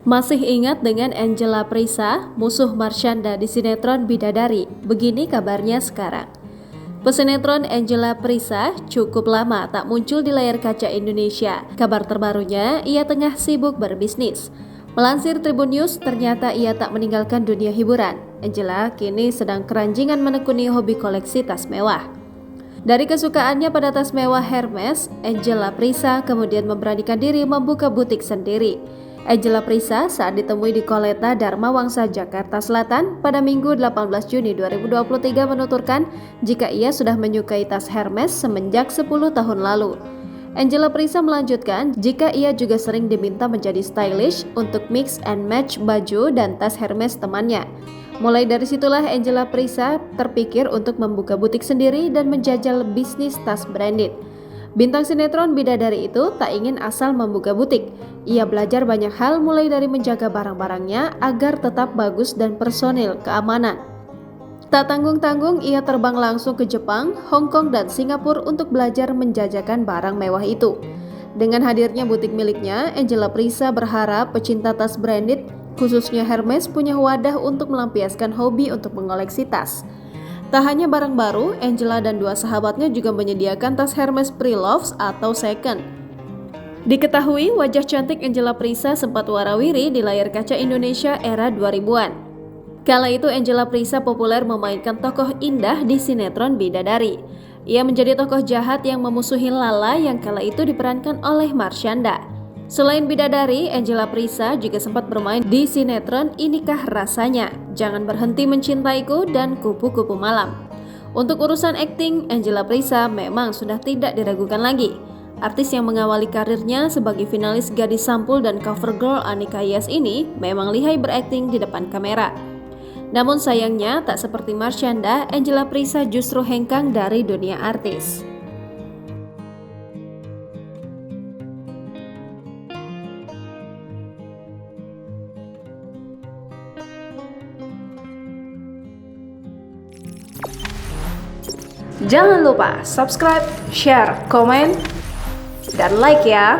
Masih ingat dengan Angela Prisa, musuh Marshanda di sinetron Bidadari? Begini kabarnya sekarang. Pesinetron Angela Prisa cukup lama tak muncul di layar kaca Indonesia. Kabar terbarunya, ia tengah sibuk berbisnis. Melansir Tribun News, ternyata ia tak meninggalkan dunia hiburan. Angela kini sedang keranjingan menekuni hobi koleksi tas mewah. Dari kesukaannya pada tas mewah Hermes, Angela Prisa kemudian memberanikan diri membuka butik sendiri. Angela Prisa saat ditemui di Koleta Dharma Wangsa, Jakarta Selatan pada Minggu 18 Juni 2023 menuturkan jika ia sudah menyukai tas Hermes semenjak 10 tahun lalu. Angela Prisa melanjutkan jika ia juga sering diminta menjadi stylish untuk mix and match baju dan tas Hermes temannya. Mulai dari situlah Angela Prisa terpikir untuk membuka butik sendiri dan menjajal bisnis tas branded. Bintang sinetron Bidadari itu tak ingin asal membuka butik. Ia belajar banyak hal mulai dari menjaga barang-barangnya agar tetap bagus dan personil keamanan. Tak tanggung-tanggung ia terbang langsung ke Jepang, Hong Kong, dan Singapura untuk belajar menjajakan barang mewah itu. Dengan hadirnya butik miliknya, Angela Prisa berharap pecinta tas branded, khususnya Hermes, punya wadah untuk melampiaskan hobi untuk mengoleksi tas. Tak hanya barang baru, Angela dan dua sahabatnya juga menyediakan tas Hermes Pre-Loved atau second. Diketahui wajah cantik Angela Prisa sempat warawiri di layar kaca Indonesia era 2000-an. Kala itu Angela Prisa populer memainkan tokoh indah di sinetron Bidadari. Ia menjadi tokoh jahat yang memusuhi Lala yang kala itu diperankan oleh Marshanda. Selain Bidadari, Angela Prisa juga sempat bermain di sinetron Inikah Rasanya, Jangan Berhenti Mencintaiku, dan Kupu-Kupu Malam. Untuk urusan akting, Angela Prisa memang sudah tidak diragukan lagi. Artis yang mengawali karirnya sebagai finalis Gadis Sampul dan cover girl Anika Yes ini memang lihai berakting di depan kamera. Namun sayangnya, tak seperti Marshanda, Angela Prisa justru hengkang dari dunia artis. Jangan lupa subscribe, share, komen, dan like ya.